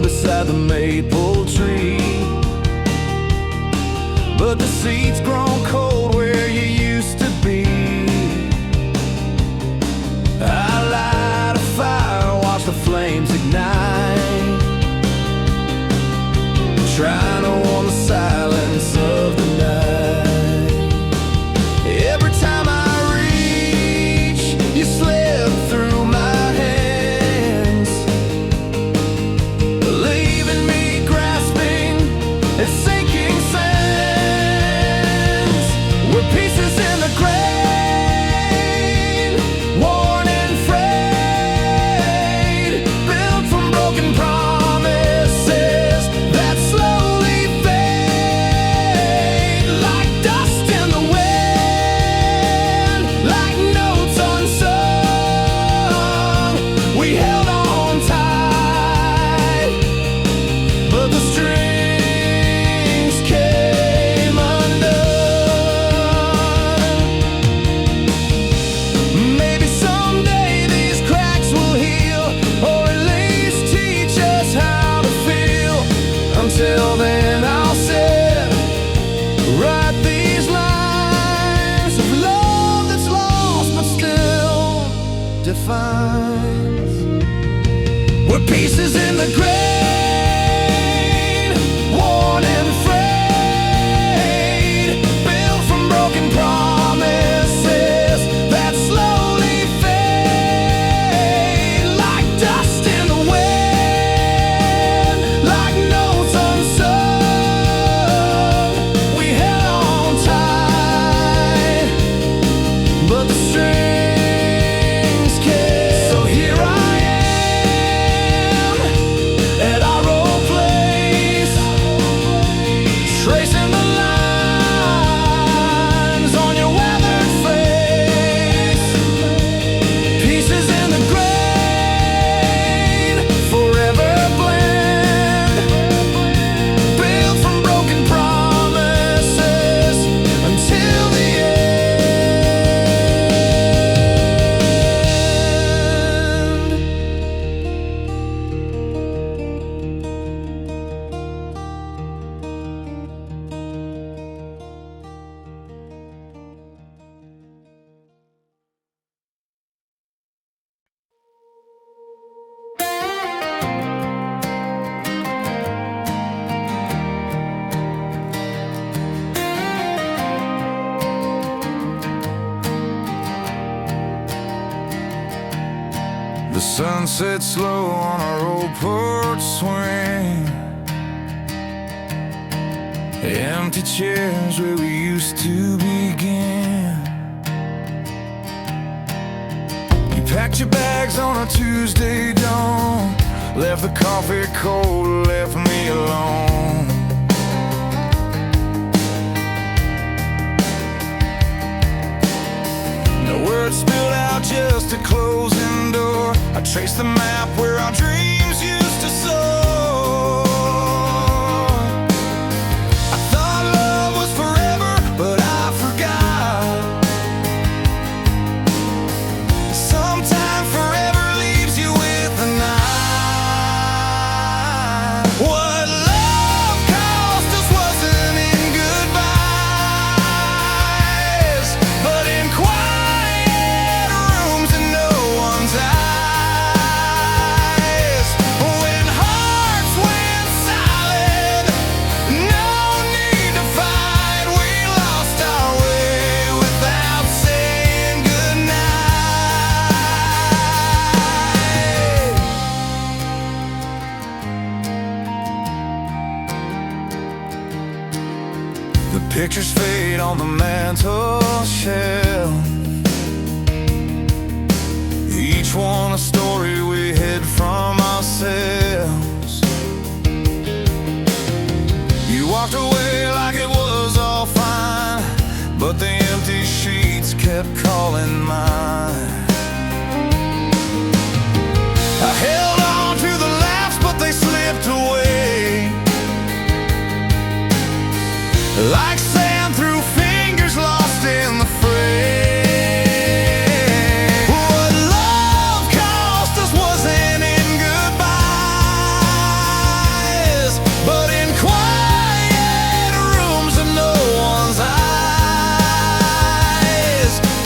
beside the maple tree, but the seat's grown cold where you used to be. I light a fire, watch the flames ignite, trying to warm the silence of the night. Every time I reach, you slip through my hands, it's sinking sands. We're pieces in the grain, worn and frayed, built from broken promises that slowly fade, like dust in the wind, like notes unsung. We held on tight, but the string till then I'll sit, write these lines of love that's lost but still defines. We're pieces in the grain, worn and frayed, built from broken promises that slowly fade, like dust in the wind, like notes unsung. We held on tight, but the strings came. So here I am at our old place, tracing the lines on your weathered face. Pieces in the grain, forever blend, built from broken promises until the The sun sets slow on our old porch swing. Empty chairs where we used to begin. You packed your bags on a Tuesday dawn, left the coffee cold, left me alone. No words spilled out, just a closing door. I traced the map where our dreams used to soar. The pictures fade on the mantel shelf, each one a story we hid from ourselves. You walked away like it was all fine, but the empty sheets kept calling mine. I held on to the laughs, but they slipped away like sand through fingers lost in the fray. What love cost us wasn't in goodbyes, but in quiet rooms and no one's eyes.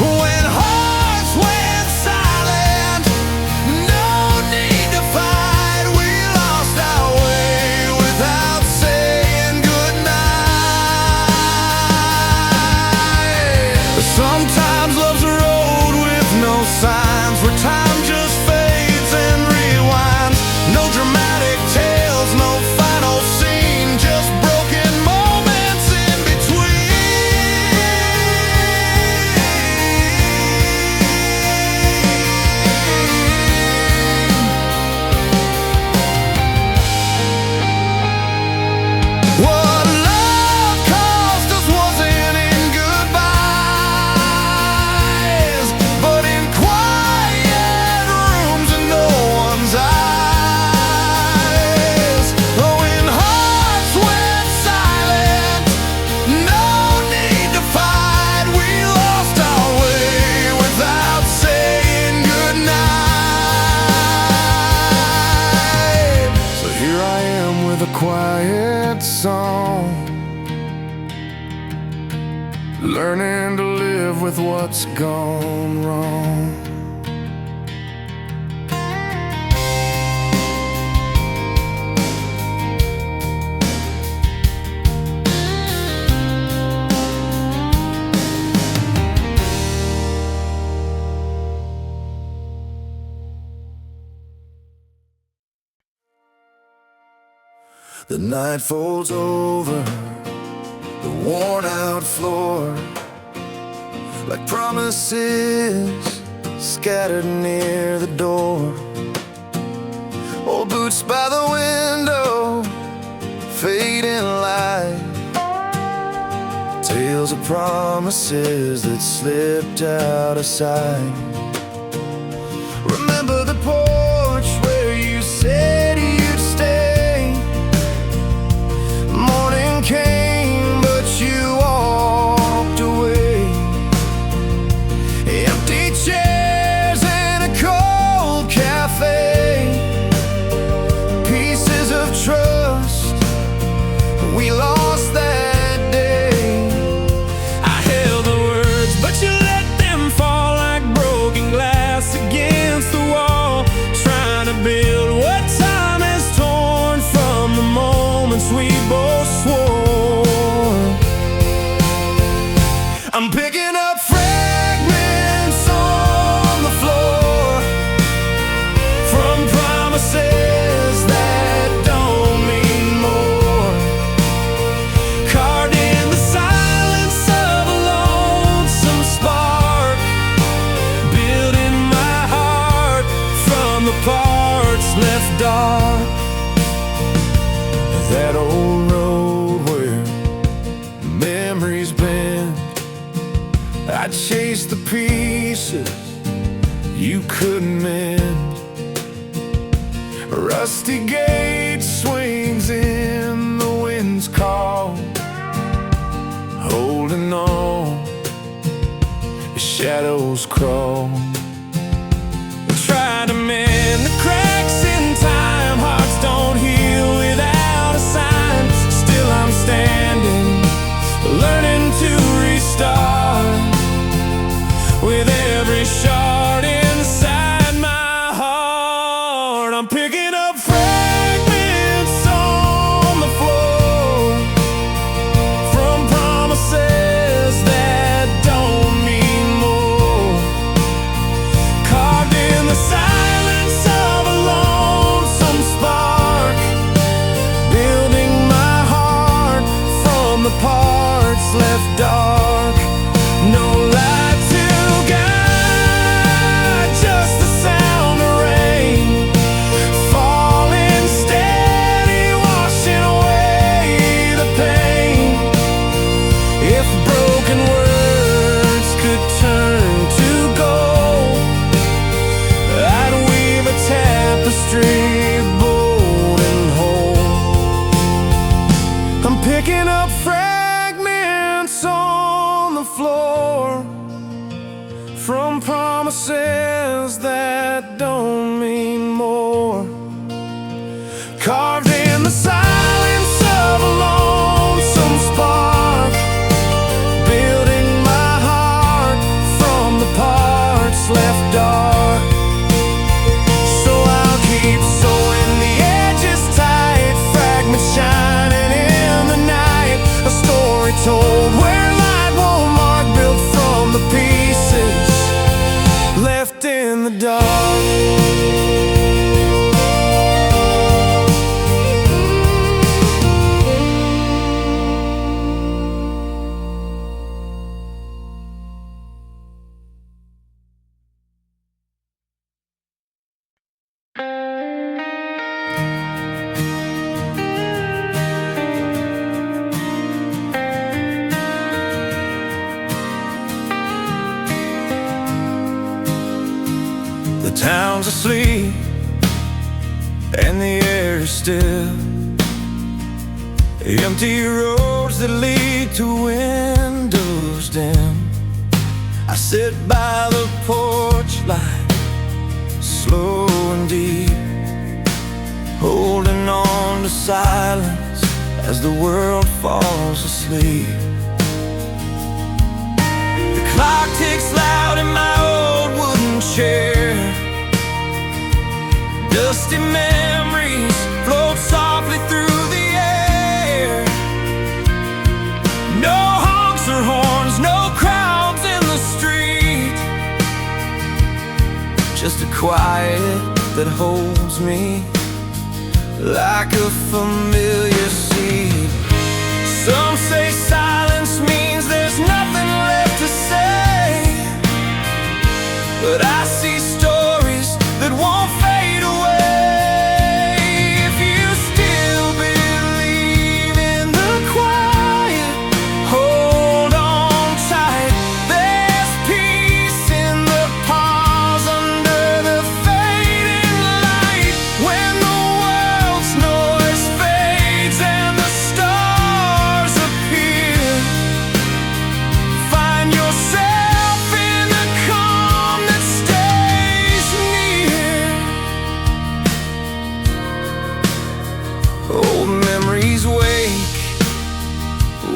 When hearts went silent, no need to fight, we lost our way without saying goodnight. Sometimes love's a road with no signs, where time just fades and rewinds. No dramatic tales, no final scene, just broken moments in between. What love cost us wasn't in goodbyes, but in quiet rooms and no one's eyes. Oh, when hearts went silent, no need to fight, we lost our way without saying goodnight. So here I am with a quiet song, learning to live with what's gone wrong. The night folds over the worn-out floor, like promises scattered near the door. Old boots by the window, fading light, tales of promises that slipped out of sight. Remember the porch where you said you'd stay. Morning came, but you walked away. Empty chairs in a cold cafe, pieces of trust we lost that day. I held the words, but you let them fall like broken glass against the wall. chased the pieces you couldn't mend. Rusty gate swings in the wind's call, holding on as shadows crawl. Try to mend the cracks in time, hearts don't heal without a sign. Still I'm standing, learning to restart with every shard inside my heart. I'm picking up fragments on the floor from promises that don't mean more, carved in the silence of a lonesome spark, building my heart from the parts left dark. No light to guide, just the sound of rain falling steady, washing away the pain. If broken words could turn to gold, I'd weave a tapestry bold and whole. I'm picking up fragments on the floor from promises that don't mean more, carved in the silence of a lonesome spark, building my heart from the parts left dark. So I'll keep sewing the edges tight, fragments shining in the night, a story told where light won't mark, built from the pieces left in the dark. The town's asleep and the air is still, empty roads that lead to windows dim. I sit by the porch light, slow and deep, holding on to silence as the world falls asleep. The clock ticks loud in my old wooden chair, dusty memories float softly through the air. No honks or horns, no crowds in the street, just a quiet that holds me like a familiar seed. Some say silence means there's nothing left to say, but I see stories that won't fade away. If you still believe in the quiet, hold on tight. There's peace in the pause under the fading light. When the world's noise fades and the stars appear, find yourself in the calm that stays near. Old memories wake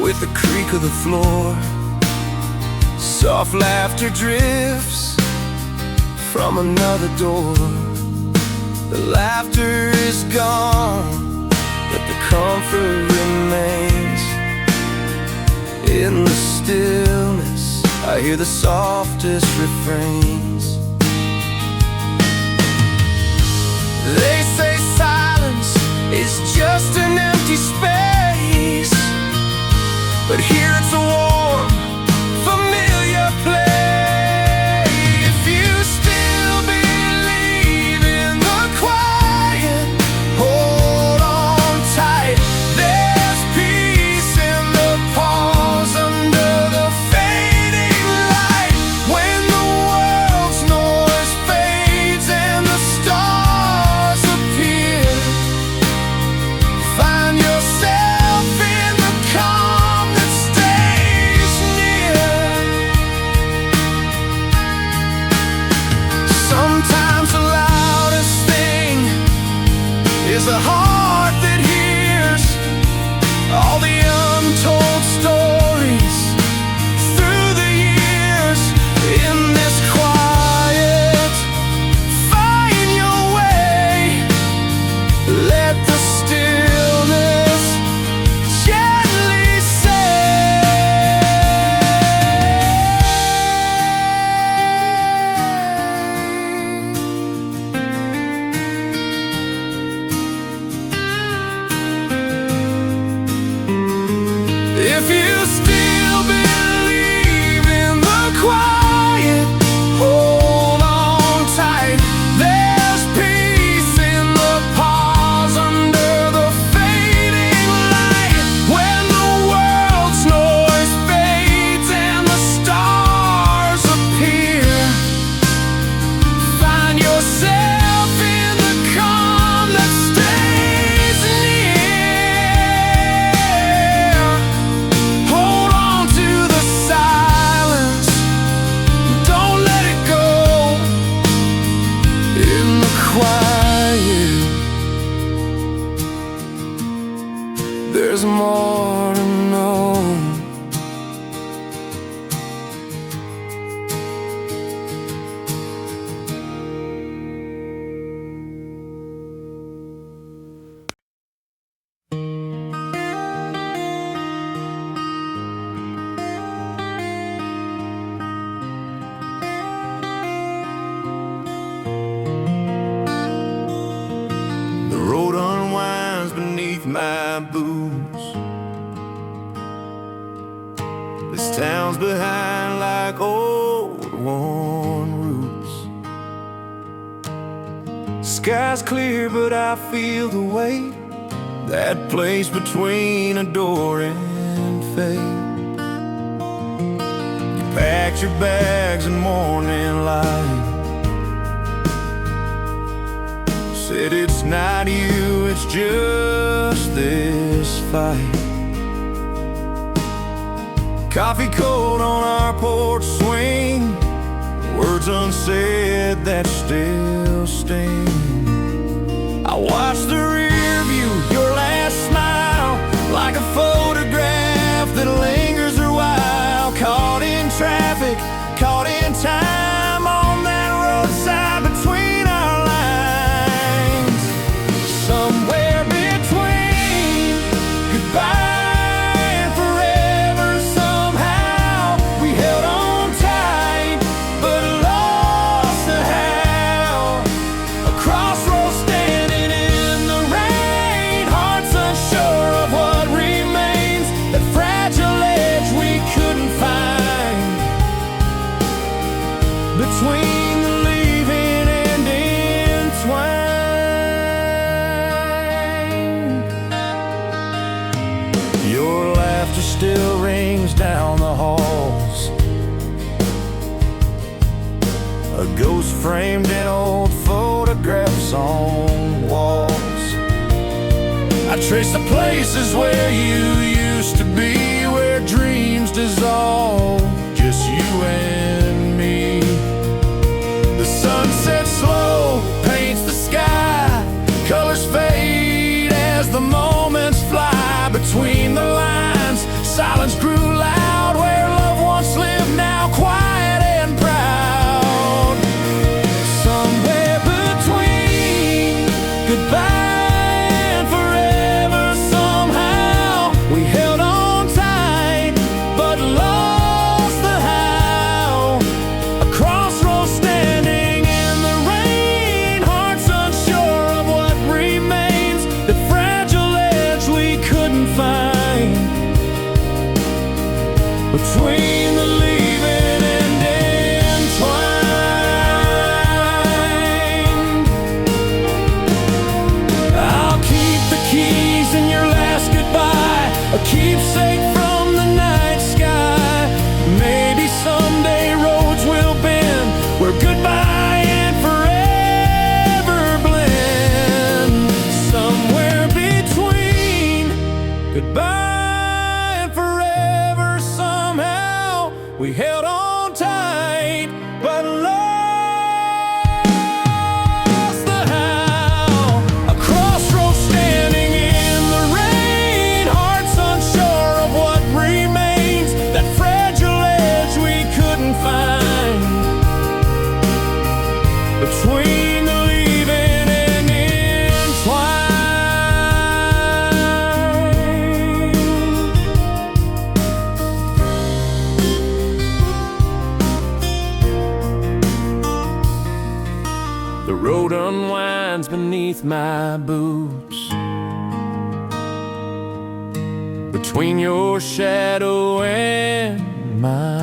with the creak of the floor, soft laughter drifts from another door. The laughter is gone, but the comfort remains. In the stillness, I hear the softest refrains. They say silence is just an empty space, but here it's a warm, familiar place. If you still believe in the quiet, hold on tight. There's peace in the pause under the fading light. a heart that hears all the untold stories through the years. In this quiet, find your way. Let the stillness gently say, if you still believe in the quiet, hold on tight. There's peace in the pause under the fading light. When the world's noise fades and the stars appear, find yourself in the calm that stays near. Hold on to the silence, don't let it go. In the quiet, there's more to know. The road unwinds beneath my boots. This town's behind like old worn roots. Sky's clear, but I feel the weight, that place between a door and fate. You packed your bags in morning light, said it's not you, it's just this fight. Coffee cold on our porch swing, words unsaid that still sting. I watch the rear view, your last smile, like a photograph that lingers a while. Caught in traffic, caught in time, on that roadside between our lines. Somewhere between goodbye and forever, somehow we held on tight, but lost the how. A crossroads standing in the rain, hearts unsure of what remains, that fragile edge we couldn't find between the leaving and entwined. Your laughter still rings down the halls, a ghost framed in old photographs on walls. I trace the places where you used to be, where dreams dissolve, just you and me. The sunset slow paints the sky, colors fade as the moments fly between the lines. Silence grew loud where love once lived, now quiet and proud. Somewhere between goodbye and forever, somehow we held on tight, but lost between the leaving and entwine. The road unwinds beneath my boots, between your shadow and mine.